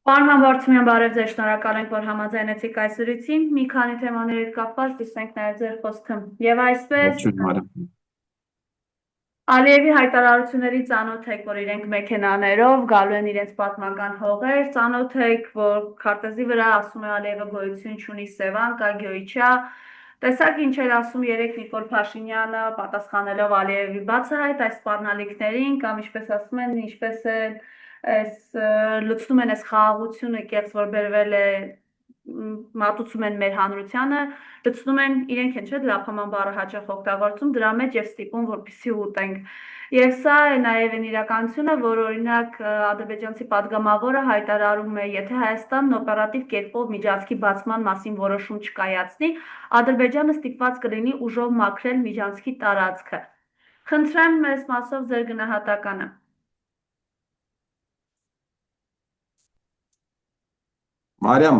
Պարոն Համբարձումյան, բարև ձեզ, շնորհակալ ենք, որ համաձայնեցիք այս զրույցին։ Մի քանի թեմաների հետ կապված լսենք նաև ձեր խոսքը։ Եվ այսպես Ալիևի հայտարարությունների ծանոթ եք, որ իրենք մեքենաներով գալու են իրենց պատմական հողեր, ծանոթ եք, որ քարտեզի վրա ասում է Ալիևը գոյություն չունի Սևան, կա Գյոյչա։ Տեսակ ինչ էր ասում երեք Նիկոլ Փաշինյանը, պատասխանելով Ալիևի բացահայտ այս սպառնալիքներին, կամ ինչպես ասում են, ինչպես է լցնում են այս խաղաղությունը, կեղծ որ բերվել է մատուցում են մեր հանրությանը, լցնում են իրենք են չէ լափաման բառը հաճախ օգտագործում դրա մեջ եւ ստիպում որպեսզի ուտենք։ Եվ սա նաև են իրականությունը, որ օրինակ ադրբեջանցի падգամավորը հայտարարում է, եթե Հայաստանն օպերատիվ կերպով միջանցքի բացման մասին որոշում չկայացնի, Ադրբեջանը ստիպված կլինի ուժով մաքրել միջանցքի տարածքը։ Խնդրեմ մեզ մասով ձեր գնահատականը։ Մարիամ,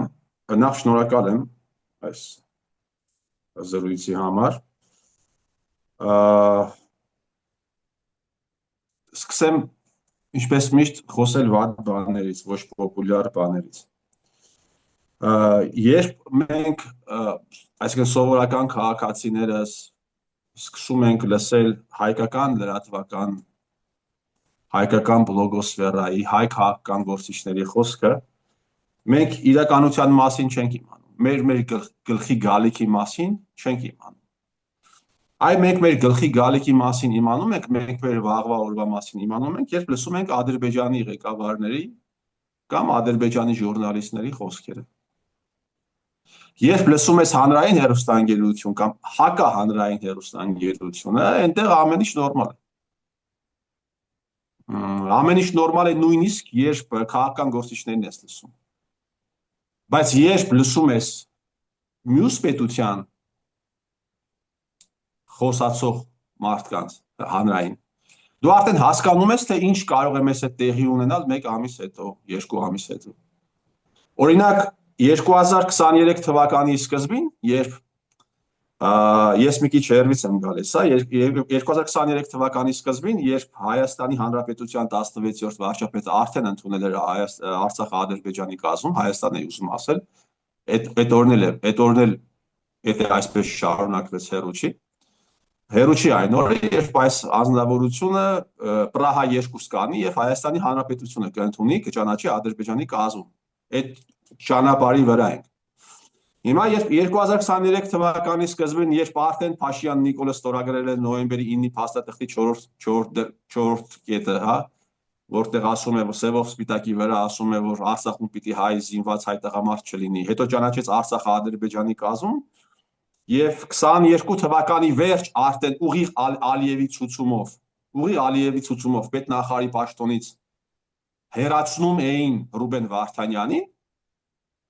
նախ շնորհակալ եմ այս զրույցի համար։ Սկսեմ, ինչպես միշտ, խոսել վատ բաներից, ոչ պոպուլյար բաներից։ Երբ մենք, այսինքն սովորական քաղաքացիներս սկսում ենք լսել հայկական լրատվական, հայկական բլոգոսֆերայի, հայ քաղաքական գործիչների խոսքը, մենք իրականության մասին չենք իմանում, մեր գլխի գալիքի մասին չենք իմանում։ Այ մենք մեր գլխի գալիքի մասին իմանում ենք, մենք մեր վաղվա օրվա մասին իմանում ենք, երբ լսում ենք Ադրբեջանի ղեկավարների կամ Ադրբեջանի ժուրնալիստների խոսքերը։ Երբ լսում ես հանրային հեռուստաընկերություն կամ հակահանրային հեռուստաընկերությունը, այնտեղ ամեն ինչ նորմալ է։ Ամեն ինչ նորմալ է նույնիսկ երբ քաղաքական գործիչներն ես լսում։ Բայց երբ լսում ես մյուս պետության խոսացող մարդկանց հանրային, դու արդեն հասկանում ես, թե ինչ կարող է մեզ հետ տեղի ունենալ 1 ամիս հետո, 2 ամիս հետո։ Օրինակ 2023 թվականի սկզբին, երբ ես մի քիչ հեռվից եմ գալիս, 2023 թվականի սկզբին, երբ Հայաստանի Հանրապետության 16-րդ վարչապետը արդեն ընդունել էր Արցախ-Ադրբեջանի կազմում, Հայաստանն է ուզում ասել, այդ օրն էլ եթե այսպես շարունակվեց հեռու չի այն օրը, երբ այս անձնավորությունը Պրահա 2 կանի եւ Հայաստանի Հանրապետությունը կընդունի, կճանաչի Ադրբեջանի կազմում։ Այդ ճանապարհի վրա ենք։ Հիմա երբ 2023 թվականի սկզբին, երբ արդեն Փաշինյան Նիկոլը ստորագրել է նոյեմբերի 9-ի փաստաթղթի 4-րդ կետը, հա, որտեղ ասում է, որ սևով սպիտակի վրա ասում է, որ Արցախում պիտի հայ զինված հայ տղամարդ չլինի, հետո ճանաչեց Արցախը Ադրբեջանի կազմում, եւ 22 թվականի վերջ արդեն ուղիղ Ալիևի ցուցումով պետնախարարի պաշտոնից հերացնում էին Ռուբեն Վարդանյանին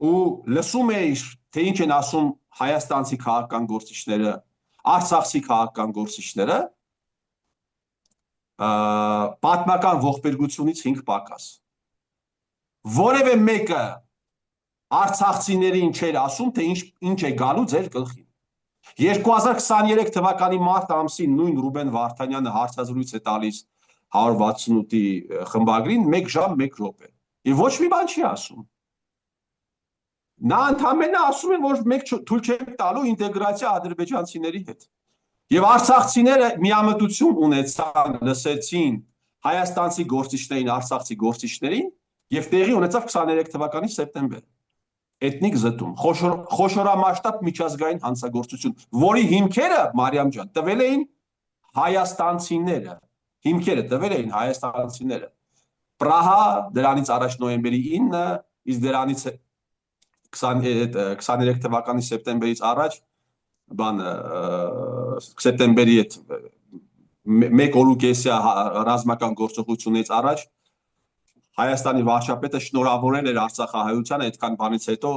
ու լսում էիր, թե ինչ են ասում հայաստանցի քաղաքական գործիչները, արցախցի քաղաքական գործիչները, պատմական ողբերգությունից 5 պակաս։ Որևէ մեկը արցախցիներին չէր ասում, թե ինչ է գալու ձեր գլխին։ 2023 թվականի մարտ ամսին նույն Ռուբեն Վարդանյանը հարցազրույց է տալիս 168-ի խմբագրին 1 ժամ 1 րոպե։ Եվ ոչ մի բան չի ասում։ Նա ընդամենը ասում է, որ մենք թույլ չենք տալու ինտեգրացիա ադրբեջանցիների հետ։ Եվ արցախցիները միամտություն ունեցան, լսեցին հայաստանցի գործիչներին, արցախցի գործիչներին, եւ տեղի ունեցավ 23 թվականի սեպտեմբեր։ Էթնիկ զտում, խոշորամասշտաբ միջազգային հանցագործություն, որի հիմքերը, Մարիամ ջան, տվել էին հայաստանցիները, Պրահա, դրանից առաջ նոյեմբերի 9-ը, իսկ դրանից 23 թվականի սեպտեմբերից առաջ, սեպտեմբերի այդ 1 օրուկեսյա ռազմական գործողությունից առաջ Հայաստանի վարչապետը շնորհավորել էր Արցախահայությանը այդքան բանից հետո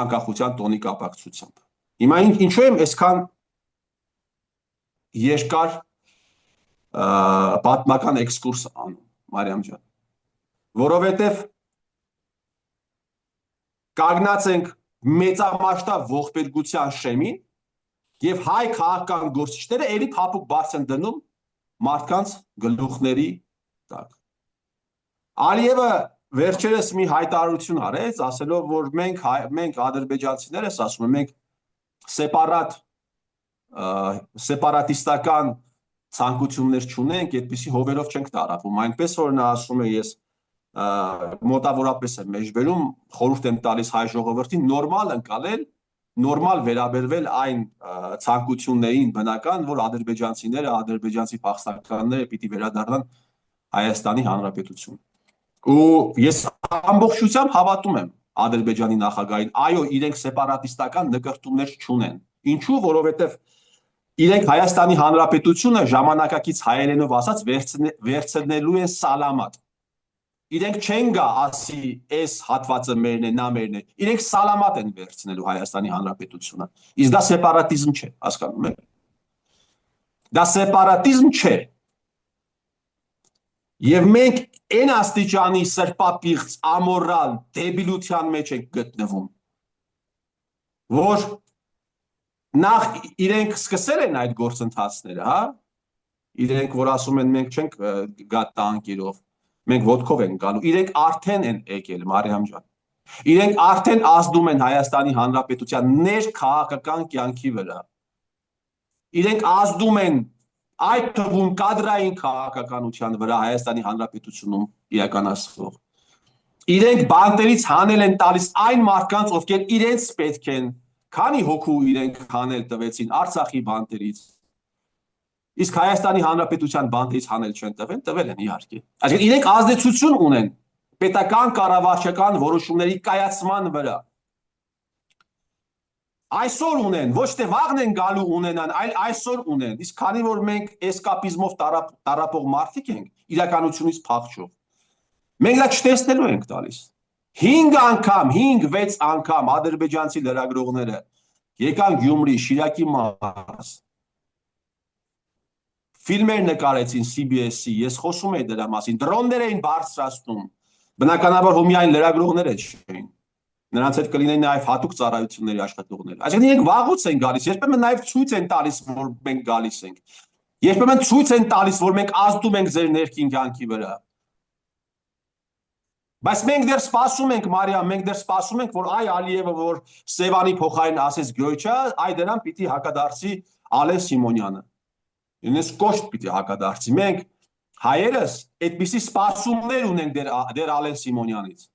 անկախության տոնի կապակցությամբ։ Հիմա ինչու եմ այսքան երկար պատմական էքսկուրս անում, Մարիամ ջան, որովհետև կանգնած ենք մեծամասշտաբ ողբերգության շեմին եւ հայ քաղաքական գործիչները ելի փափուկ բարձ են դնում մարդկանց գլուխների տակ։ Ալիևը վերջերս մի հայտարարություն արեց, ասելով, որ մենք ադրբեջանցիներս ասում են, մենք սեպարատիստական ցանկություններ չունենք, այդպիսի հովերով չենք տարապում, այնպես որ նա ասում է, ես մոտավորապես եմ մեջբերում, խորհուրդ եմ տալիս հայ ժողովրդին նորմալ ընկալել, նորմալ վերաբերվել այն ցանկություններին բնական, որ ադրբեջանցիները, ադրբեջանցի փախստականները պիտի վերադառնան Հայաստանի Հանրապետություն։ Ու ես ամբողջությամբ հավատում եմ Ադրբեջանի նախագահին, այո, իրենք սեպարատիստական նկրտումներ չունեն։ Ինչու, որովհետև իրենք Հայաստանի Հանրապետությունը ժամանակակից հայերենով ասած վերցնելու են սալամատ։ Իրենք չեն գա ասի, այս հատվածը մերն է, նա մերն է։ Իրենք սալամատ են վերցնելու Հայաստանի Հանրապետությունը։ Իսկ դա սեպարատիզմ չէ, հասկանում եք։ Դա սեպարատիզմ չէ։ Եվ մենք այն աստիճանի սրպապիղծ, ամորալ, դեբիլության մեջ ենք գտնվում, որ նախ իրենք սկսել են այդ գործընթացները, հա? Իրենք, որ ասում են, մենք չենք գա տանկերով, մենք ոտքով ենք գալու, իրենք արդեն են եկել, Մարիամ ջան։ Իրենք արդեն ազդում են Հայաստանի Հանրապետության ներքաղաքական կյանքի վրա։ Իրենք ազդում են այդ թվում կադրային քաղաքականության վրա Հայաստանի Հանրապետությունում իրականացվող։ Իրենք բանտերից հանել են տալիս այն մարդկանց, ովքեր իրենց պետք են, քանի հոգու իրենք հանել տվեցին Արցախի բանտերից։ Իսկ Հայաստանի Հանրապետության բանտերից հանել չեն տվել են իհարկե։ Այսինքն իրենք ազդեցություն ունեն պետական կառավարչական որոշումների կայացման վրա։ Այսօր ունեն, ոչ թե վաղն են գալու ունենան, այլ այսօր ունեն, իսկ քանի որ մենք էսկապիզմով տարապող մարդիկ ենք, իրականությունից փախչող, մենք դա չտեսնելու ենք տալիս։ 5 անգամ, 5-6 անգամ ադրբեջանցի լրագրողները եկան Գյումրի, Շիրակի մարզ, ֆիլմեր նկարեցին CBS-ի, ես խոսում եի դրա մասին, դրոններ էին բարձրացնում, բնականաբար հո միայն լրագրողները չէին։ Նրանց հետ կլինեն նաև հատուկ ծառայությունների աշխատողներ։ Այսինքն իրենք վաղուց են գալիս, երբեմն նաև ցույց են տալիս, որ մենք գալիս ենք։ Երբեմն ցույց են տալիս, որ մենք ազդում ենք ձեր ներքին կյանքի վրա։ Բայց մենք դեռ սպասում ենք, Մարիամ, մենք դեռ սպասում ենք, որ այ Ալիևը, որ Սևանի փոխարեն ասեց Գյոյչա, այ դրան պիտի հակադարձի Ալեն Սիմոնյանը։ Ինձ կոշտ պիտի հակադարձի։ Մենք հայերս այդպիսի սպասումներ ունենք դեռ Ալեն Սիմոնյանից։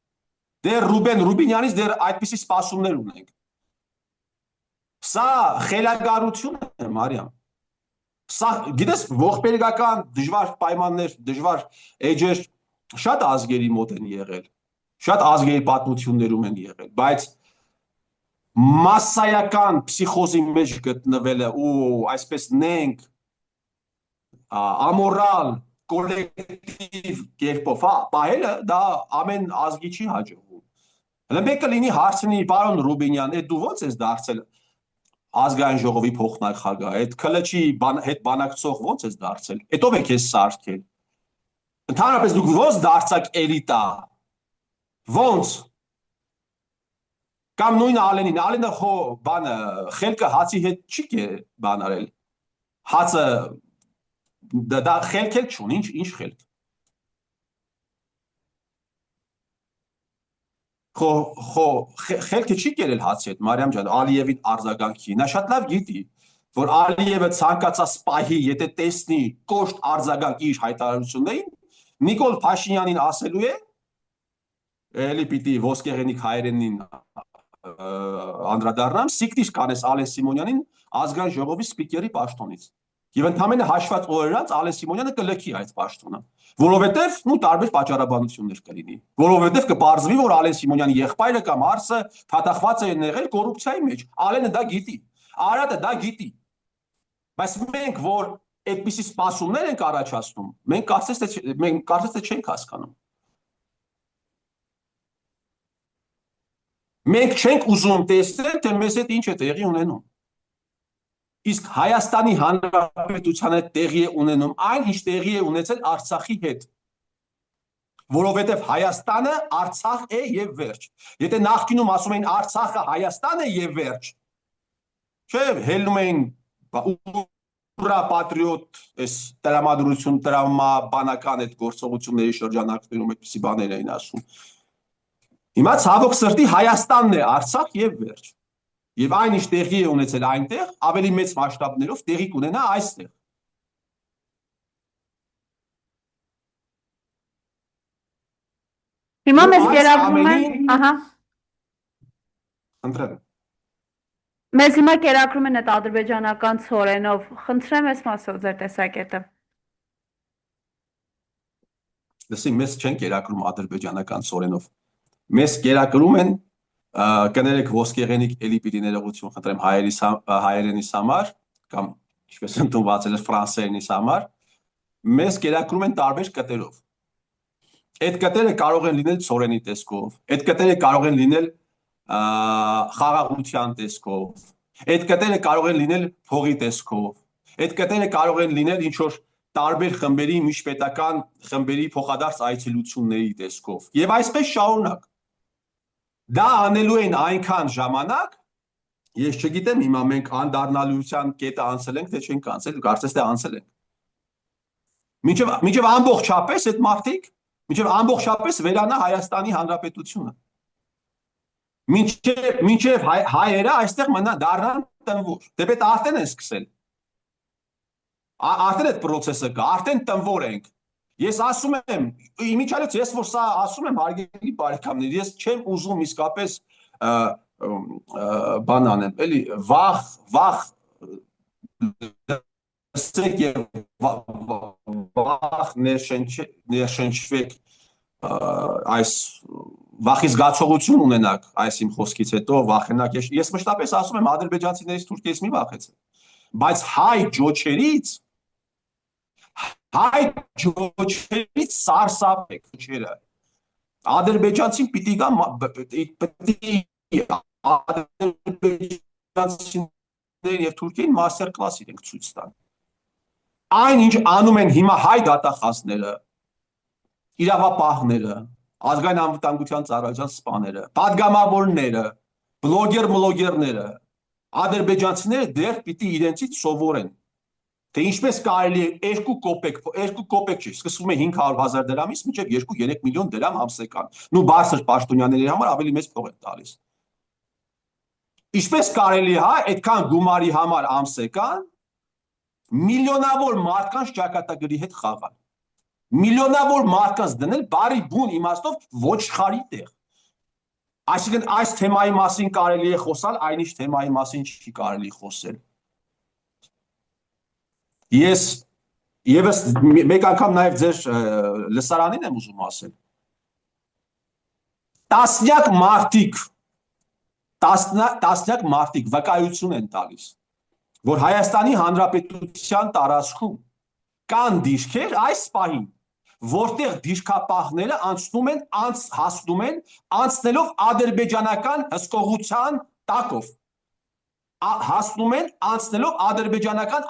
Դեռ Ռուբեն Ռուբինյանից դեռ այդպիսի սպասումներ ունենք։ Սա խելագարություն է, Մարիամ։ Սա, գիտես, ողբերգական դժվար պայմաններ, դժվար էջեր շատ ազգերի մոտ են եղել, շատ ազգերի պատմություններում են եղել, բայց մասսայական փսիխոզի մեջ գտնվելը ու այսպես նենք, ամորալ, կոլեկտիվ կերպով, պահելը դա ամեն ազգի չի հաջողվում։ Հələ մեկը լինի հարցնի, պարոն Ռուբինյան, դու ո՞նց ես դարձել ազգային ժողովի փոխնախագահ, այդ քլչի հետ բանակցող ո՞նց ես դարձել, այդ ով է քեզ սարքել։ Ընդհանրապես դուք ո՞նց դարձաք էլիտա, ո՞նց։ Կամ նույն Ալենին, Ալենը խո բանը խելքը հացի հետ չի բան արել։ Հացը դա խելք չունի, ինչ խելք։ Խո խելքը չի կերել հացի հետ, Մարիամ ջան, Ալիևին արձագանքի։ Նա շատ լավ գիտի, որ Ալիևը ցանկացած պահի, եթե տեսնի կոշտ արձագանք իր հայտարարություններին, Նիկոլ Փաշինյանին ասելու է, էլի պիտի ոսկեղենիկ հայերենին անդրադառնամ, սիկտիր կանես Ալեն Սիմոնյանին ազգային ժողովի սպիկերի պաշտոնից։ Եվ ընդամենը հաշված օրերից Ալեն Սիմոնյանը կլքի այդ պաշտոնը, որովհետև տարբեր պատճառաբանություններ կլինի, որովհետև կպարզվի, որ Ալեն Սիմոնյանի եղբայրը կամ հարսը փաթախված է եղել կոռուպցիայի մեջ։ Ալենը դա գիտի, Արարատը դա գիտի։ Բայց մենք, որ այդպիսի սպասումներ ենք առաջացնում, մենք կարծես թե չենք հասկանում։ Մենք չենք ուզում տեսնել, թե մեզ հետ ինչ է տեղի ունենում։ Իսկ Հայաստանի Հանրապետության հետ տեղի է ունենում այն, ինչ տեղի է ունեցել Արցախի հետ։ Որովհետև Հայաստանը Արցախ է եւ վերջ։ Եթե նախկինում ասում էին Արցախը Հայաստան է եւ վերջ, չէ, հելնում էին պատրիոտ այս տրամադրություն տրամաբանական այդ գործողությունների շրջանակներում այդպիսի բաներ էին ասում։ Հիմա ցավոք սրտի Հայաստանն է Արցախ եւ վերջ։ Եվ այն ինչ տեղի է ունեցել այնտեղ, ավելի մեծ մասշտաբներով տեղի կունենա այստեղ։ Հիմա մեզ կերակրում են, ահա։ Խնդրեմ։ Մեզ հիմա կերակրում են այդ ադրբեջանական ցորենով, խնդրեմ այս մասով ձեր տեսակետը։ Լսի, մեզ չեն կերակրում ադրբեջանական ցորենով։ Մեզ կերակրում են կներեք ոսկեղենիկ էլի պիտի ներողություն խնդրեմ հայերենիս համար կամ ինչպես ընդունված է ֆրանսերենիս համար, մեզ կերակրում են տարբեր կտերով։ Այդ կտերը կարող են լինել ցորենի տեսքով, այդ կտերը կարող են լինել խաղաղության տեսքով, այդ կտերը կարող են լինել փողի տեսքով, այդ կտերը կարող են լինել ինչ որ տարբեր խմբերի միջպետական խմբերի փոխադարձ այցելությունների տեսքով։ Եվ այսպես շարունակ։ Դա անելու են այնքան ժամանակ, ես չգիտեմ հիմա մենք անդառնալիության կետը անցել ենք, թե չենք անցել, կարծես թե անցել ենք։ Մինչև ամբողջապես այդ մարդիկ, մինչև ամբողջապես վերանա Հայաստանի Հանրապետությունը։ Մինչև հայերը այստեղ մնա դառնան տնվոր։ Դեպետ արդեն են սկսել։ Արդեն այդ process-ը կա, արդեն տնվոր ենք։ Ես ասում եմ, իմիջիալից ես որ սա ասում եմ հարգելի բարեկամներ, ես չեմ ուզում իսկապես բան անեմ, էլի վախ լսեք եւ վախ ներշնչվեք այս վախի զգացողություն ունենաք այս իմ խոսքից հետո վախենակ ես մշտապես ասում եմ ադրբեջանցիներից Թուրքիայից մի վախեցեք, բայց հայ ջոչերից սարսափեք ջերը ադրբեջանցին պիտի գա ադրբեջանցիներին եւ Թուրքիային մաստեր կլաս իրենք ցույց տան։ Այն ինչ անում են հիմա հայ դատախազները, իրավապահները, ազգային անվտանգության ծառայության սպաները, падգամավորները, բլոգերները, ադրբեջանցիները դեռ պիտի իրենցից սովորեն։ Թե ինչպես կարելի է 2 կոպեկ չի, սկսվում է 500,000 դրամից մինչև 2-3 միլիոն դրամ ամսական։ Նու բարձր պաշտոնյաների համար ավելի մեծ փող են տալիս։ Ինչպես կարելի է այդքան գումարի համար ամսական միլիոնավոր մարդկանց ճակատագրի հետ խաղալ։ Միլիոնավոր մարդկանց դնել բարի բուն իմաստով ոչխարի տեղ։ Այսինքն այս թեմայի մասին կարելի է խոսալ, այնինչ թեմայի մասին չի կարելի խոսել։ Ես եւս մեկ անգամ նաեւ ձեր լսարանին եմ ուզում ասել։ Տասնյակ մարդիկ վկայություն են տալիս, որ Հայաստանի Հանրապետության տարածքում կան դիրքեր այս պահին, որտեղ դիրքապահները հասնում են անցնելով ադրբեջանական հսկողության տակով, հասնում են անցնելով ադրբեջանական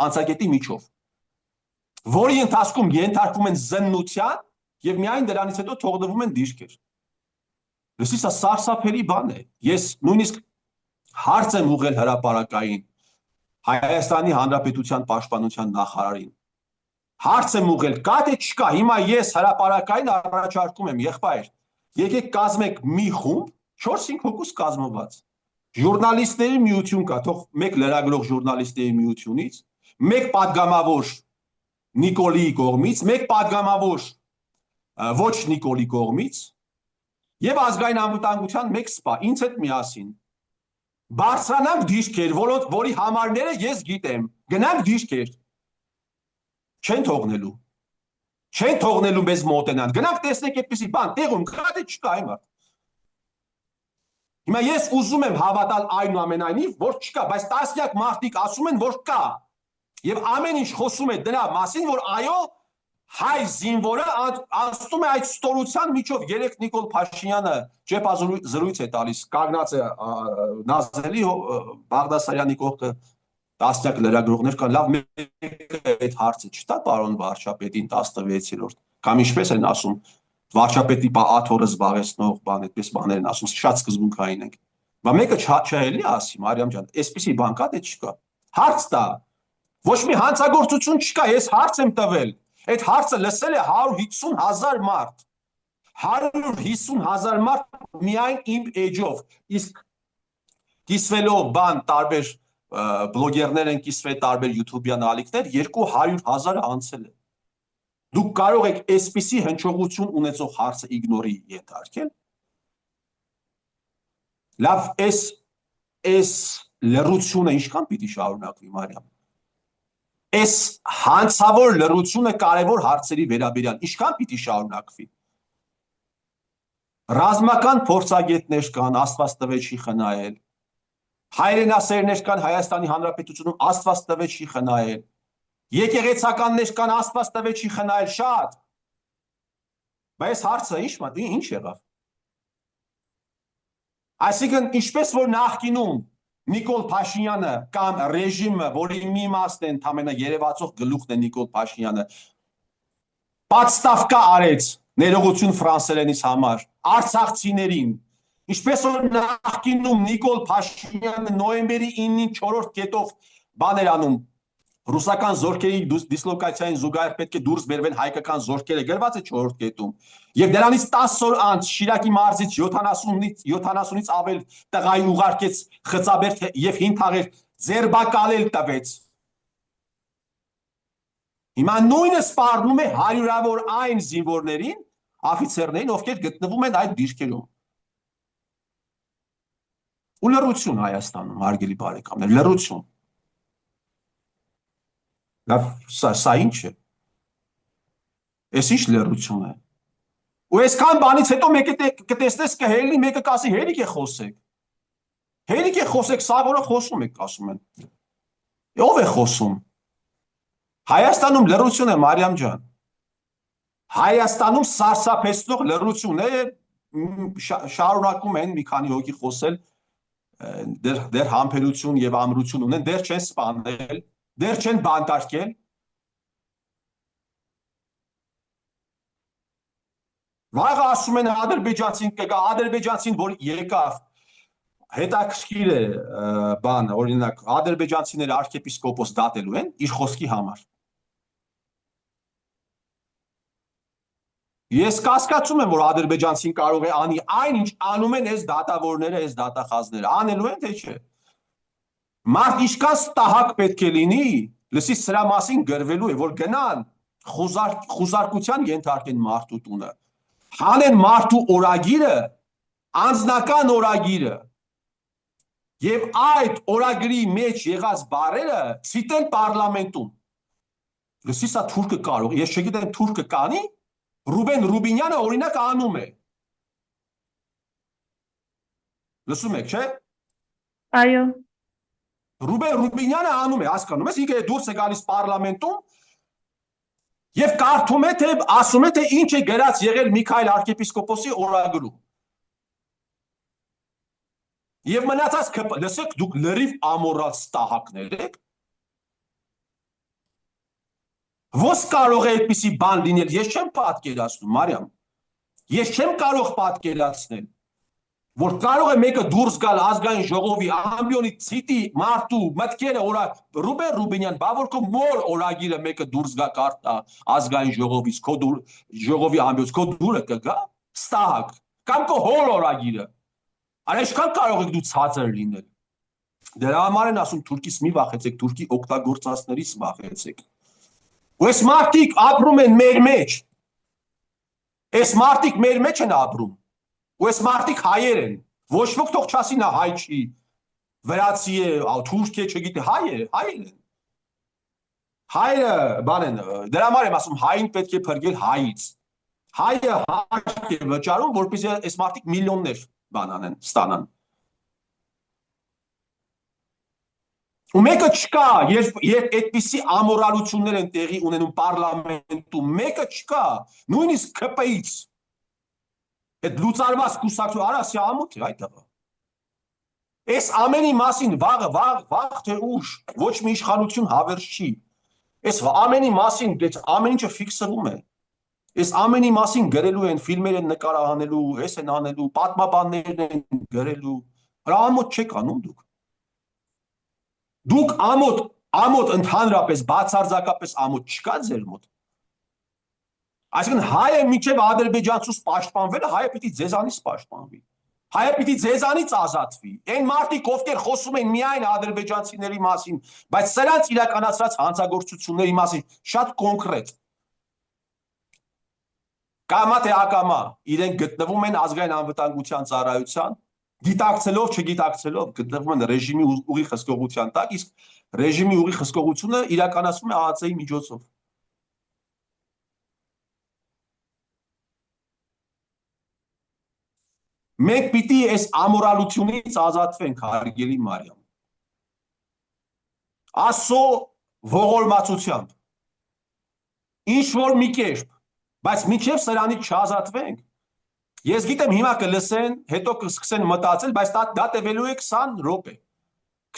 անցակետի միջով, որի ընթացքում ենթարկվում են զննության եւ միայն դրանից հետո թողնվում են դիրքեր։ Լսի, սա սարսափելի բան է։ Ես նույնիսկ հարց եմ ուղղել հրապարակային Հայաստանի Հանրապետության պաշտպանության նախարարին։ Հարց եմ ուղղել, կա թե չկա, հիմա ես հրապարակային առաջարկում եմ, եղբայր, եկեք կազմեք մի խումբ, 4-5 հոգուց կազմված։ Ժուրնալիստների միություն կա, թող մեկ լրագրող ժուրնալիստների միությունից, մեկ падգամավոր Նիկոլիի կողմից, մեկ падգամավոր ոչ Նիկոլի կողմից եւ ազգային անվտանգության մեկ սպա, ինձ հետ միասին։ Բարձրանանք դիրքեր, որի համարները ես գիտեմ, գնանք դիրքեր։ Չեն թողնելու մեզ մոտենան, գնանք տեսնենք այդպիսի բան, տեղում կա թե չկա հիմա։ Հիմա ես ուզում եմ հավատալ այնուամենայնիվ, որ չկա, բայց տասնյակ մարդիկ ասում են, որ կա։ Եվ ամեն ինչ խոսում է դրա մասին, որ այո, հայ զինվորը անցնում է այդ ստորության միջով։ Երեք Նիկոլ Փաշինյանը ճեպազրույց է տալիս, կանգնած է Նազելի Բաղդասարյանի կողքը, տասնյակ լրագրողներ կան, լավ մեկը այդ հարցը չտա պարոն վարչապետին 16-րդ, կամ ինչպես են ասում, վարչապետի աթոռը զբաղեցնող բան, այդպես բաներ են ասում, շատ սկզբունքային ենք։ Բայց մեկը չհելի ասի, Մարիամ ջան, այսպեսի բան կա թե չկա։ Հարց տա, Ոչ մի հանցագործություն չկա, ես հարց եմ տվել։ Այդ հարցը լսել է 150,000 մարդ։ 150,000 մարդ միայն իմ էջով։ Իսկ կիսվելով բան տարբեր բլոգերներ են կիսվել տարբեր յութուբյան ալիքներ 200,000-ը անցել է։ Դուք կարող եք այսպիսի հնչողություն ունեցող հարցը իգնորի ենթարկել։ Լավ, այս լռությունը ինչքան պիտի շարունակվի, Մարիամ։ Այս հանցավոր լռությունը կարևոր հարցերի վերաբերյալ ինչքան պիտի շարունակվի։ Ռազմական փորձագետներ կան, Աստված տվե չի խնայել։ Հայրենասերներ կան Հայաստանի Հանրապետությունում, Աստված տվե չի խնայել։ Եկեղեցականներ կան, Աստված տվե չի խնայել, շատ։ Բայց հարցը ինչ եղավ։ Այսինքն ինչպես որ նախկինում Նիկոլ Փաշինյանը կամ ռեժիմը, որի մի իմաստն է ընդամենը երևացող գլուխն է Նիկոլ Փաշինյանը, պատստավկա արեց ներողություն ֆրանսերենից համար արցախցիներին, ինչպես որ նախկինում Նիկոլ Փաշինյանը նոյեմբերի 9-ին 4-րդ կետով բան էր անում, ռուսական զորքերի դիսլոկացիային զուգահեռ պետք է դուրս բերվեն հայկական զորքերը, գրված է 4-րդ կետում։ Եվ դրանից 10 օր անց Շիրակի մարզից 70-ից ավել տղայի ուղարկեց Խծաբերդ եւ հինթաղեր ձերբակալել տվեց։ Հիմա նույնը սպառնում է հարյուրավոր այն զինվորներին, աֆիցերներին, ովքեր գտնվում են այդ դիրքերում։ Ու լռություն Հայաստանում, հարգելի բարեկամներ, լռություն։ Լավ, սա ինչ է։ Էս ինչ լռություն է։ Ու այսքան բանից հետո մեկը կտեսնես կհելնի, մեկը կասի հերիք է խոսեք։ Հերիք է խոսեք, սա որը խոսում եք, ասում են։ Ով է խոսում։ Հայաստանում լռություն է, Մարիամ ջան։ Հայաստանում սարսափեցնող լռություն է, շարունակում են մի քանի հոգի խոսել, դեռ համբերություն եւ ամրություն ունեն, դեռ չեն սպանել, դեռ չեն բանտարկել։ Վաղը ասում են ադրբեջանցին կգա, ադրբեջանցին որ եկավ, հետաքրքիր է բանը, օրինակ ադրբեջանցիները arczepiskopos դատելու են իր խոսքի համար։ Ես կասկածում եմ, որ ադրբեջանցին կարող է անի այն ինչ անում են այս դատավորները, այս դատախազները, անելու են թե չէ։ Մարդ ինչքան ստահակ պետք է լինի, լսի սրա մասին գրվելու է, որ գնան խուզարկության ենթարկեն մարդու տունը, հանեն մարդու օրագիրը, անձնական օրագիրը, եւ այդ օրագրի մեջ եղած բառերը ցիտեն պարլամենտում։ Լսի սա թուրքը կարող, ես չգիտեմ թուրքը կանի, Ռուբեն Ռուբինյանը օրինակ անում է։ Լսում եք, չէ՞։ Այո։ Ռուբեն Ռուբինյանը անում է, հասկանում ես, ինքը դուրս է գալիս պարլամենտում եւ կարդում է, թե ասում է, թե ինչ է գրած եղել Միքայել arczepiskoposi օրագրում։ Եվ մնացած լսեք, դուք լրիվ ամորալ ստահակներ եք։ Ո՞ս կարող է այդպիսի բան լինել, ես չեմ պատկերացնում, Մարիամ։ Ես չեմ կարող պատկերացնել, որ կարող է մեկը դուրս գալ ազգային ժողովի ամբիոնի ցիտի մարդու մտքերը Ռուբեն Ռուբինյան, բա որ քո մոր օրագիրը մեկը դուրս գա կարդա ազգային ժողովից, քո ժողովի ամբիոնից, քո դուրը կգա, ստահակ, կամ քո հոր օրագիրը։ Այնքան կարող եք դու ցածր լինել։ Դրա համար են ասում թուրքից մի վախեցեք, թուրքի օգտագործածներից վախեցեք։ Ու այս մարդիկ ապրում են մեր մեջ։ Այս մարդիկ մեր մեջ են ապրում։ Ու այս մարդիկ հայեր են։ Ոչ ոք թող չասի նա հայ չի, վրացի է, թուրք է, չգիտի, հայ է, հայեր են։ Հայերը, բան են, դրա համար եմ ասում, հային պետք է փրկել հայից։ Հայը հարկ է վճարում, որպեսզի այս մարդիկ միլիոններ բան անեն, ստանան։ Ու մեկը չկա, երբ այդպիսի ամորալություններ են տեղի ունենում պարլամենտում, մեկը չկա, նույնիսկ ԿՊ-ից։ Այդ լուծարված կուսակցություն, արա սա ամոթ է այդ աղա։ Այս ամենի մասին վաղ թե ուշ, ոչ մի իշխանություն հավերժ չի։ Այս ամենի մասին, ամեն ինչը ֆիքսվում է։ Այս ամենի մասին գրելու են, ֆիլմեր են նկարահանելու, այս են անելու, պատմաբաններ են գրելու։ Հրա ամոթ չեք անում դուք։ Դուք ամոթ Ամոթ ընդհանրապես բացարձակապես ամոթ չկա ձեր մոտ։ Այսինքն հայը մինչև ադրբեջանցուց պաշտպանվելը հայը պիտի ձեզանից պաշտպանվի։ Հայը պիտի ձեզանից ազատվի։ Այն մարդիկ, ովքեր խոսում են միայն ադրբեջանցիների մասին, բայց սրանց իրականացրած հանցագործությունների մասին շատ կոնկրետ։ Կամա թե ակամա իրենք գտնվում են ազգային անվտանգության ծառայության, գիտակցելով, չգիտակցելով գտնվում են ռեժիմի ուղիղ հսկողության տակ, իսկ ռեժիմի ուղիղ հսկողությունը իրականացվում է ԱԱԾ-ի միջոցով։ Մենք պիտի այս ամորալությունից ազատվենք, հարգելի Մարիամ։ Աստծո ողորմածությամբ, ինչ որ մի կերպ, բայց մինչև սրանից չազատվենք, ես գիտեմ հիմա կլսեն, հետո կսկսեն մտածել, բայց դա տևելու է 20 րոպե։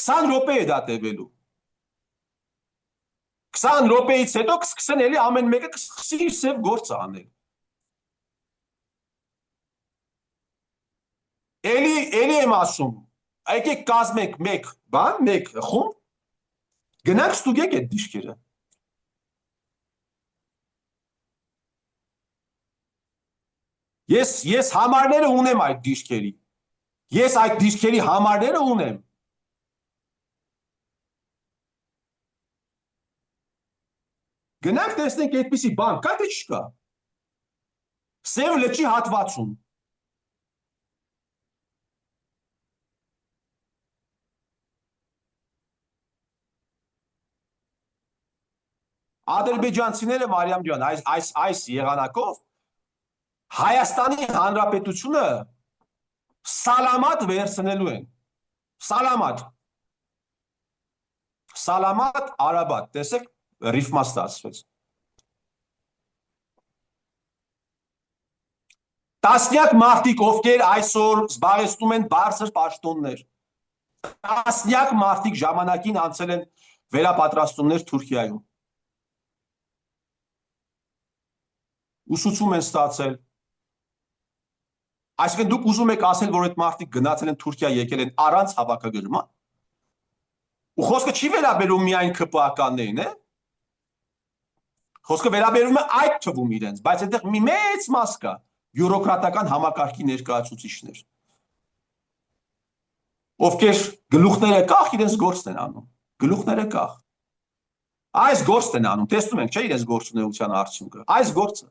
20 րոպե է դա տևելու։ 20 րոպեից հետո կսկսեն էլի ամեն մեկը կսկսի իր սև գործը անել։ Էլի եմ ասում, եկեք կազմենք մեկ բան, մեկ խումբ, գնանք ստուգենք այդ դիշկերը։ Ես համարները ունեմ այդ դիշկերի։ Ես այդ դիշկերի համարները ունեմ։ Գնանք տեսնենք այդպիսի բան կա թե չկա։ Սև լճի հատվածում։ Ադրբեջանցիները Մարիամ ջան, այս եղանակով Հայաստանի Հանրապետությունը սալամատ վերցնելու են։ Սալամատ։ Սալամատ Արաբատ, տեսեք, ռիֆմա ստացվեց։ Տասնյակ մարդիկ, ովքեր այսօր զբաղեցնում են բարձր պաշտոններ, տասնյակ մարդիկ ժամանակին անցել են վերապատրաստումներ Թուրքիայում։ Ուսուցում են ստացել։ Այսինքն դուք ուզում եք ասել, որ այդ մարդիկ գնացել են Թուրքիա, եկել են առանց հավաքագրման։ Ու խոսքը չի վերաբերում միայն ԿՊԱ-ականներին, է։ Խոսքը վերաբերում է այդ թվում իրենց, բայց այդտեղ մի մեծ մաս կա բյուրոկրատական համակարգի ներկայացուցիչներ, ովքեր գլուխները կախ իրենց գործն են անում, գլուխները կախ։ Այս գործն են անում, տեսնում ենք, չէ՞ իրենց գործունեության արդյունքը, այս գործը։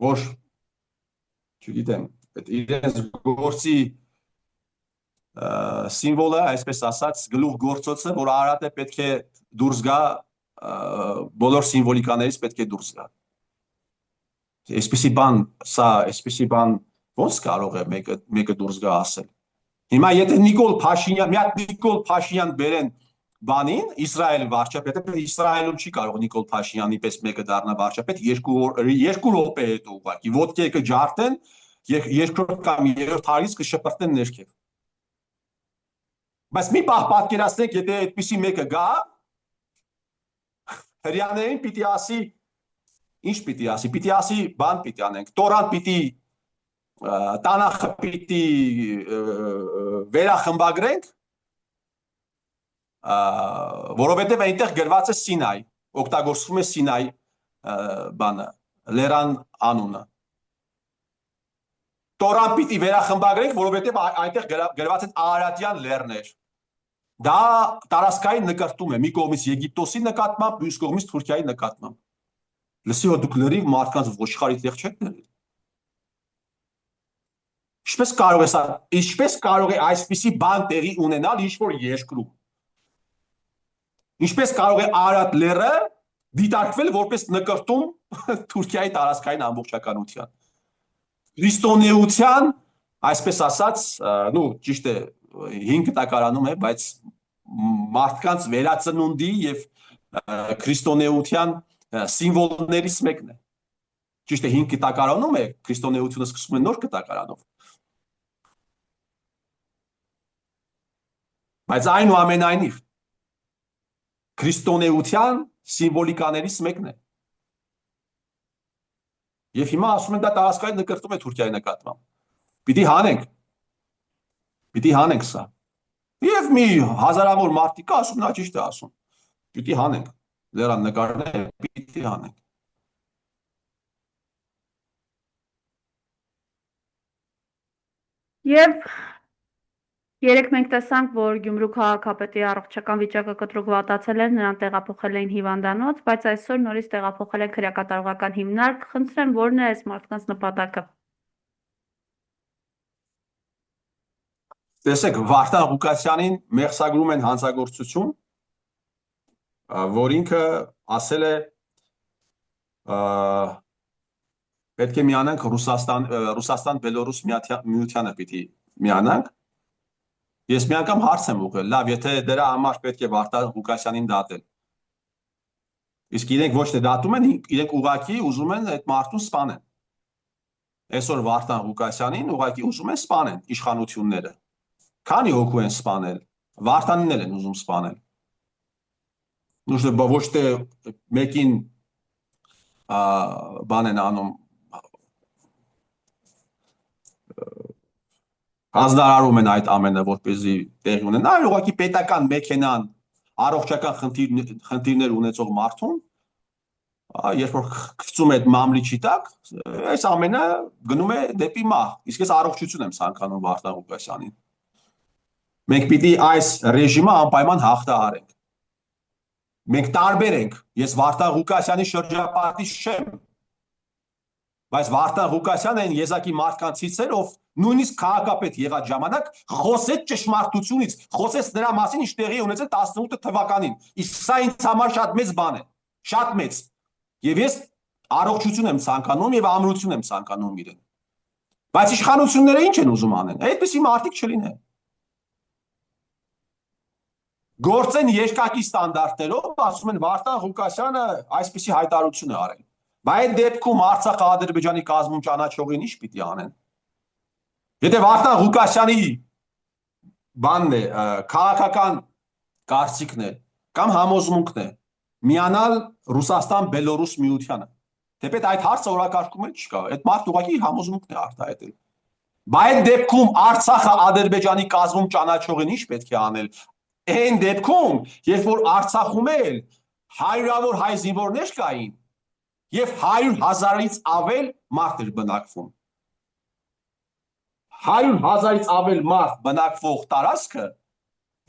Որ չգիտեմ, այդ իրենց գործի սիմվոլը, այսպես ասած, գլուխ գործոցը, որ Արարատը պետք է դուրս գա, բոլոր սիմվոլիկաներից պետք է դուրս գա։ Այսպիսի բան, սա, այսպիսի բան ոնց կարող է մեկը դուրս գա ասել։ Հիմա եթե Նիկոլ Փաշինյան, մի հատ Նիկոլ Փաշինյան բերեն բանին, Իսրայել վարչապետը, Իսրայելում չի կարող Նիկոլ Փաշինյանի պես մեկը դառնա վարչապետ 2 րոպե հետո ուղղակի, ոտքի կջարդեն, երկրորդ կամ երրորդ հարից կշպրտեն ներքև։ Բայց մի պահ պատկերացնենք, եթե այդպիսի մեկը գա, հрьяաներին պիտի ասի, ինչ պիտի ասի, պիտի ասի, բան պիտի անենք, Տորան պիտի Տանախը պիտի վերախմբագրենք, որովհետև այնտեղ գրված է Սինայ, օգտագործվում է Սինայ բանը, լերան անունը։ Տորան պիտի վերախմբագրենք, որովհետև այնտեղ գրված են Արարատյան լեռներ։ Դա տարածքային նկարտում է, մի կողմից Եգիպտոսի նկատմամբ, մյուս կողմից Թուրքիայի նկատմամբ։ Լսի, որ դուք լրիվ մարդկանց ոչխարի տեղ չեք դրել։ Ինչպես կարող է այսպիսի բան տեղի ունենալ ինչ-որ երկրում։ Ինչպես կարող է Արարատ լեռը դիտարկվել որպես նկարտում Թուրքիայի տարածքային ամբողջականության։ Քրիստոնեության, այսպես ասած, ճիշտ է, 5 տակարանում է, բայց մարդկանց վերածնունդի եւ քրիստոնեության սիմվոլներից մեկն է։ Ճիշտ է, 5 տակարանում է, քրիստոնեությունը սկսում է նոր կտակարանով։ Բայց այնուամենայնիվ քրիստոնեության սիմվոլիկաներից մեկն է։ Եվ հիմա ասում են դա տարածքային նկարտում է Թուրքիայի նկատմամբ։ Պիտի հանենք։ Պիտի հանենք սա։ Եվ մի հազարավոր մարդիկ ասում, նա ճիշտ է ասում։ Պիտի հանենք։ Դեռ նկարները պիտի հանենք։ Եվ երեք մենք տեսանք, որ Գյումրու քաղաքապետի առողջական վիճակը կտրուկ վատացել էր, նրան տեղափոխել էին հիվանդանոց, բայց այսօր նորից տեղափոխել են քրեակատարողական հիմնարկ։ Խնդրեմ, որն է այս մարդկանց նպատակը։ Տեսեք, Վարդան Ղուկասյանին մեղսագրում են հանցագործություն, որ ինքը ասել է պետք է միանանք Ռուսաստան-Բելորուս միությանը պիտի միանանք։ Ես մի անգամ հարց եմ ուղղել, լավ, եթե դրա համար պետք է Վարդան Ղուկասյանին դատել։ Իսկ իրենք ոչ թե դատում են, իրենք ուղղակի ուզում են այդ մարդուն սպանեն։ Այսօր Վարդան Ղուկասյանին ուղղակի ուզում են սպանեն իշխանությունները։ Քանի հոգու են սպանել, Վարդանին են ուզում սպանել։ Ոչ թե մեկին բան են անում, հանձնարարում են այդ ամենը, որպեսզի տեղի ունենա, այլ ուղղակի պետական մեքենան առողջական խնդիրներ ունեցող մարդուն, երբ որ գցում է այդ մամլիչի տակ, այս ամենը գնում է դեպի մահ։ Իսկ ես առողջություն եմ ցանկանում Վարդան Ղուկասյանին։ Մենք պիտի այս ռեժիմը անպայման հաղթահարենք։ Մենք տարբեր ենք, ես Վարդան Ղուկասյանի շրջապատից չեմ, բայց Վարդան Ղուկասյանն այն եզակի մարդկանցից էր, ով նույնիսկ քաղաքապետ եղած ժամանակ խոսեց ճշմարտությունից, խոսեց նրա մասին, ինչ տեղի ունեցել 18 թվականին։ Իսկ սա ինձ համար շատ մեծ բան է, շատ մեծ։ Եվ ես առողջություն եմ ցանկանում եւ ամրություն եմ ցանկանում իրեն։ Բայց իշխանությունները ինչ են ուզում անեն։ Այդպիսի մարդիկ չլինեն։ Գործեն երկակի ստանդարտներով, ասում են Վարդան Ղուկասյանը այսպիսի հայտարարություն է արել։ Բայց այդ դեպքում Արցախը Ադրբեջանի կազմում ճանաչողին ինչ պիտի անեն։ Եթե Վարդան Ղուկասյանի բանն է, քաղաքական կարծիքն է կամ համոզմունքն է միանալ Ռուսաստան-Բելորուս միությանը, թեպետ այդ հարցը օրակարգում էլ չկա, այդ մարդ ուղղակի համոզմունքն է արտահայտել։ Բայց այդ դեպքում Արցախը Ադրբեջանի կազմում ճանաչողին ինչ պետք է անել։ Այն դեպքում, երբ որ Արցախում էլ հարյուրավոր հայ զինվորներ կային եւ 100,000-ից ավել մարդ էր բնակվում։ 100,000-ից ավել մարդ բնակվող տարածքը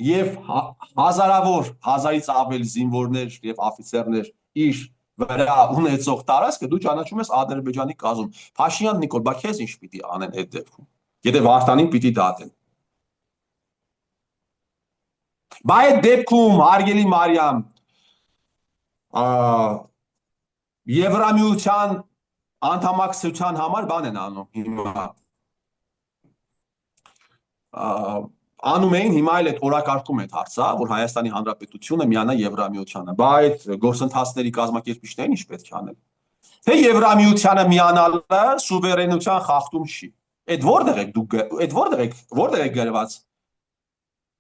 եւ հազարավոր 1000-ից ավել զինվորներ եւ օֆիցերներ իր վրա ունեցող տարածքը դու ճանաչում ես Ադրբեջանի կազում։ Փաշինյան Նիկոլ, բա քեզ ինչ պիտի անեն այդ դեպքում։ Եթե Վարդանին պիտի դատեն։ Բայց այդ դեպքում հարգելի Մարիամ, Եվրամիության անդամակցության համար բան են անում հիմա։ Անում էին հիմա էլ այդ օրակարգում այդ հարցը, որ Հայաստանի Հանրապետությունը միանա Եվրամիությանը, բայց գործընթացների կազմակերպիչներին ինչ պետք է անել։ Թե Եվրամիությանը միանալը սուվերենության խախտում չի։ Այդ որտեղ եք դուք, այդ որտեղ եք գրված,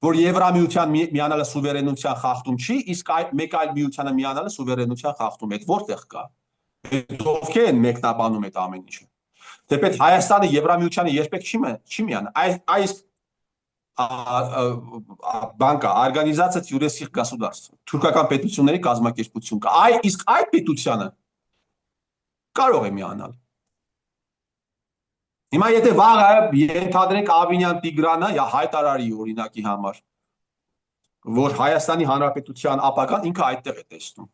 որ Եվրամիության միանալը սուվերենության խախտում չի, իսկ մեկ այլ միությանը միանալը սուվերենության խախտում է։ Այդ որտեղ կա։ Ովքեր են մեկնաբանում այդ ամեն ինչը։ Թեպետ Հայաստանը Եվրամիությանը երբեք չի միանա։ Այս բանկա, օրգանիզացիա Թյուրեսիխ գосударств, թուրքական պետությունների կազմակերպություն կա։ Իսկ այդ պետությանը կարող է միանալ։ Հիմա եթե վաղը ենթադրենք Ավինյան Տիգրանը հայտարարի օրինակի համար, որ Հայաստանի Հանրապետության ապագան ինքը այդտեղ է տեսնում։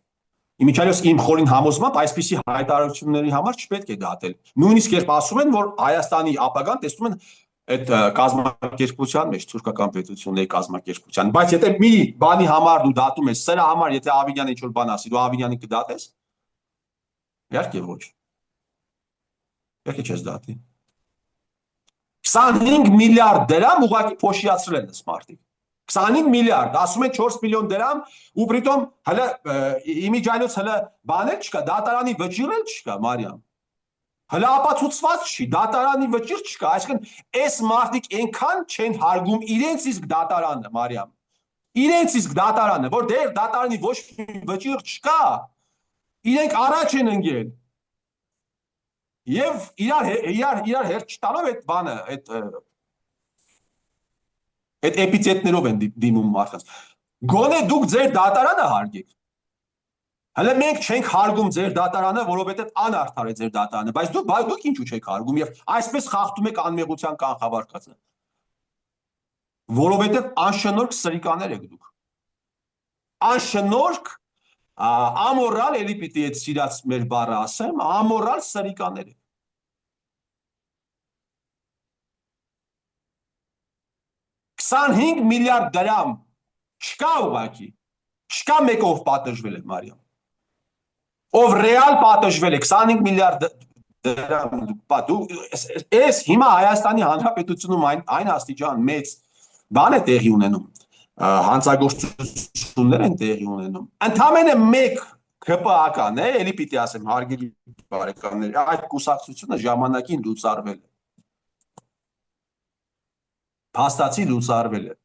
Իմիջիայլոց իմ խորին համոզմամբ այսպիսի հայտարարությունների համար չպետք է դատել։ Նույնիսկ երբ ասում են, որ Հայաստանի ապագան տեսնում են այդ կազմակերպության մեջ, թուրքական պետությունների կազմակերպության, բայց եթե մի բանի համար դու դատում ես, սրա համար եթե Ավինյանը ինչ-որ բան ասի, դու Ավինյանին կդատես։ Իհարկե ոչ։ Իհարկե չես դատի։ 25 միլիարդ դրամ ուղղակի փոշիացրել են այս մարդիկ։ 25 միլիարդ, ասում են 4 միլիոն դրամ, ու պրիտոմ հələ իմիջիայլոց հələ բաներ չկա, դատարանի վճիռ էլ չկա, Մարիամ։ Հələ ապացուցված չի, դատարանի վճիռ չկա, այսինքն այս մարդիկ այնքան չեն հարգում իրենց իսկ դատարանը, Մարիամ։ Իրենց իսկ դատարանը, որ դեռ դատարանի ոչ մի վճիռ չկա, իրենք առաջ են ընկել։ Եվ իրար հերթ չտալով այդ բանը, այդ Այդ էպիթետներով են դիմում մարդկանց։ Գոնե դուք ձեր դատարանը հարգեք։ Հələ մենք չենք հարգում ձեր դատարանը, որովհետև անարդար է ձեր դատարանը, բայց դուք ինչու չեք հարգում եւ այսպես խախտում եք անմեղության կանխավարկածը։ Որովհետև անշնորհք սրիկաներ եք դուք։ Անշնորհք ամորալ էլի պիտի այդ սիրած մեր բառը ասեմ, ամորալ սրիկաներ եք։ 25 միլիարդ դրամ չկա ուղղակի, չկա մեկով պատժվել է Մարիամ, ով ռեալ պատժվել է 25 միլիարդ դրամ, ես հիմա Հայաստանի Հանրապետությունում այն աստիճան մեծ բան է տեղի ունենում, հանցագործություններ են տեղի ունենում, ընդամենը մեկ ԿՊԱ-կան է, էլի պիտի ասեմ հարգելի բարեկամներ, այդ կուսակցությունը ժամանակին լուծարվել է, փաստացի լուծարվել է,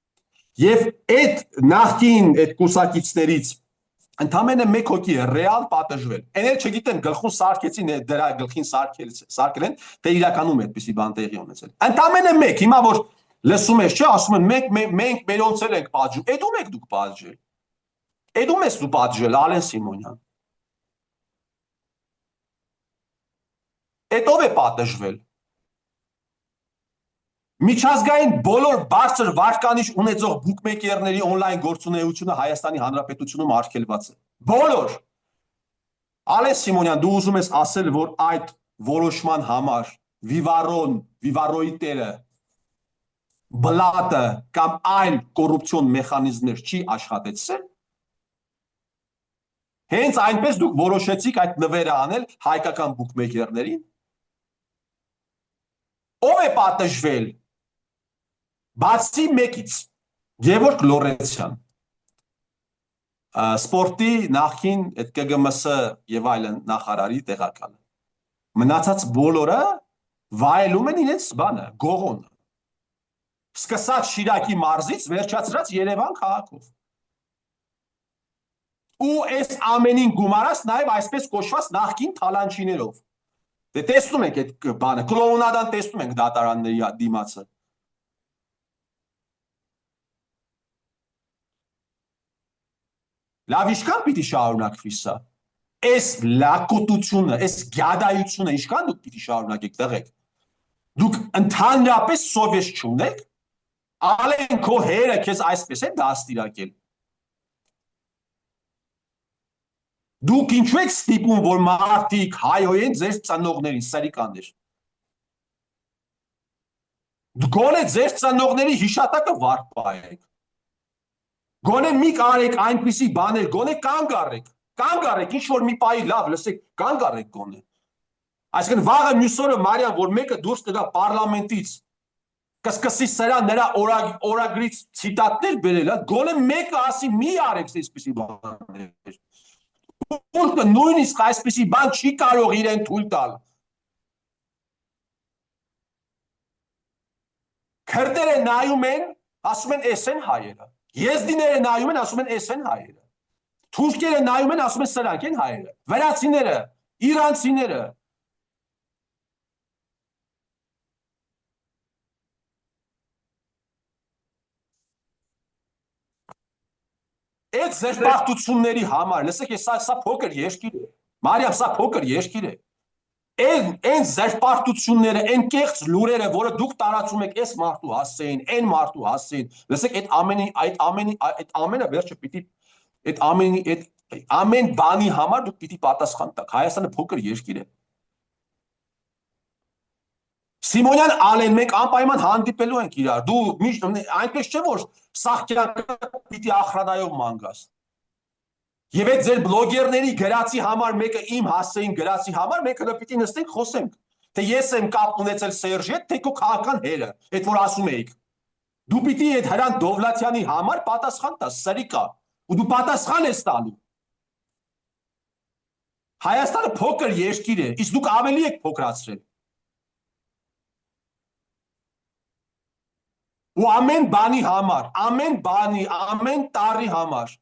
եւ այդ նախկին այդ կուսակիցներից ընդամենը մեկ հոգի է ռեալ պատժվել, էներ չգիտեմ գլխուն սարքեցին դրա գլխին սարքել են, թե իրականում այդպիսի բան տեղի ունեցել, ընդամենը մեկ, հիմա որ լսում ես, չէ, ասում են մենք մերոնց էլ ենք պատժում, այդ ում եք դուք պատժել, այդ ում ես դու պատժել, Ալեն Սիմոնյան, այդ ով է պատժվել, միջազգային բոլոր բարձր վարկանիշ ունեցող բուկմեյքերների օնլայն գործունեությունը Հայաստանի Հանրապետությունում արգելված է, բոլոր, Ալեն Սիմոնյան, դու ուզում ես ասել, որ այդ որոշման համար Վիվարոյի տերը բլատը կամ այլ կոռուպցիոն մեխանիզմներ չի աշխատեցել, հենց այնպես դուք որոշեցիք այդ նվերը անել հայկական բուկմեյքերներին, ով է պատժվել, բացի մեկից, Գևորգ Լորենցյան, սպորտի նախկին այդ ԿԳՄՍ եւ այլն նախարարի տեղակալը, մնացած բոլորը վայելում են իրենց բանը, գողոնը, սկսած Շիրակի մարզից վերջացրած Երևան քաղաքով։ Ու այս ամենին գումարած նաև այսպես կոչված նախկին թալանչիներով։ Դե տեսնում եք այդ բանը, կլոունադան տեսնում ենք դատարանների դիմացը։ Լավ ինչքան պիտի շարունակվի սա։ Այս լակոտությունը, այս գյադայությունը ինչքան դուք պիտի շարունակեք տղեկ։ Դուք ընդհանրապես սովես չունեք, ալեն քո հերը քեզ այսպես է դաստիարակել։ Դուք ինչու եք ստիպում, որ մարդիկ հայհոյեն ձեր ծնողներին, սրիկաներ։ Գոնե ձեր ծնողների հիշատակը վարպայեք։ Գոնե մի կարեք այնպիսի բաներ, գոնե կանգ առեք, ինչ որ մի պայի լավ լսեք, կանգ առեք գոնե։ Այսինքն վաղը մյուս օրը Մարիամ, որ մեկը դուրս կգա պարլամենտից, կսկսի սրա նրա օրագրից ցիտատներ բերել, գոնե մեկը ասի մի արեք այսպիսի բաներ։ Ուլտը նույնիսկ այսպիսի բան չի կարող իրեն թույլ տալ։ Քրդերը նայում են, ասում են էս են հայերը։ Եզդիները նայում են, ասում են էս են հայերը։ Թուրքերը նայում են, ասում են սրանք են հայերը։ Վրացիները, իրանցիները։ Այդ զերծվածությունների համար, լսեք, սա փոքր երկիր է։ Մարիամ, սա փոքր երկիր է։ Այն զերծվածությունները, այն կեղծ լուրերը, որը դուք տարածում եք այս մարդու հասցեին, այն մարդու հասցեին, լսեք, այդ ամենը վերջը պիտի այդ ամեն բանի համար դուք պիտի պատասխան տաք։ Հայաստանը փոքր երկիր է։ Սիմոնյան Ալեն, մենք անպայման հանդիպելու ենք իրար։ Դու միշտ այնպես չէ, որ սախքյակը պիտի ախրանայով մանգաս։ Եվ այդ ձեր բլոգերների գրացի համար, մեկը իմ հասցեին գրացի համար, մենք հլը պիտի նստենք խոսենք, թե ես եմ կապ ունեցել Սերժի հետ, թե քո քաղաքական հերը, այդ որ ասում էիք։ Դու պիտի այդ Հրանտ Դովլաթյանի համար պատասխան տաս, սրիկա, ու դու պատասխան ես տալու։ Հայաստանը փոքր երկիր է, իսկ դուք ավելի եք փոքրացրել։ Ու ամեն բանի համար, ամեն բանի, ամեն տարի համար,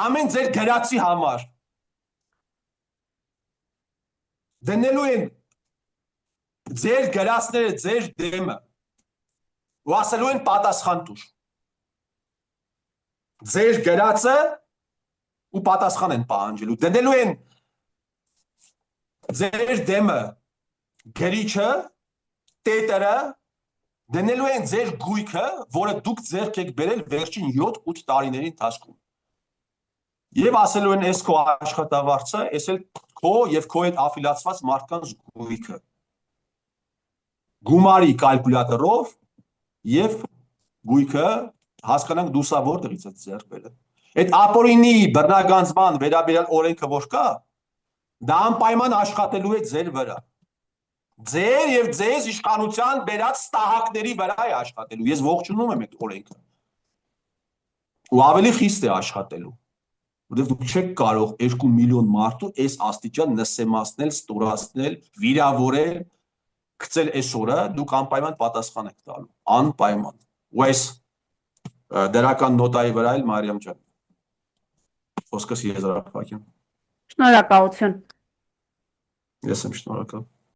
ամեն ձեր գրացի համար դնելու են ձեր գրածները, ձեր դեմը ու ասելու են պատասխան տուր։ Ձեր գրածը ու պատասխան են պահանջելու։ Դնելու են ձեր դեմը գրիչը, տետերը, դնելու են ձեր գույքը, որը դուք ձեռք եք բերել վերջին 7-8 տարիների ընթացքում։ Եվ ասելու են այս քո աշխատավարձը, այս էլ քո եւ քո հետ աֆիլիացված մարդկանց գույքը։ Գումարի կալկուլյատորով եւ գույքը հասկանանք դու սա որտեղից է ձեռք բերել։ Այդ ապօրինի բռնագանձման վերաբերյալ օրենքը որ կա, դա անպայման աշխատելու է ձեր վրա։ Ձեր եւ ձեզ իշխանության բերած ստահակների վրա է աշխատելու։ Ես ողջունում եմ այդ օրենքը։ Ու ավելի խիստ է աշխատելու։ Որտեղ դուք չեք կարող 2 միլիոն մարդու այս աստիճան նսեմացնել, ստորացնել, վիրավորել, գցել այս օրը, դուք անպայման պատասխան եք տալու։ Անպայման։ Ու այս դրական նոտայի վրա էլ Մարիամ ջան։ Խոսքս եզրափակ եմ։ Շնորհակալություն։ Ես եմ շնորհակալ։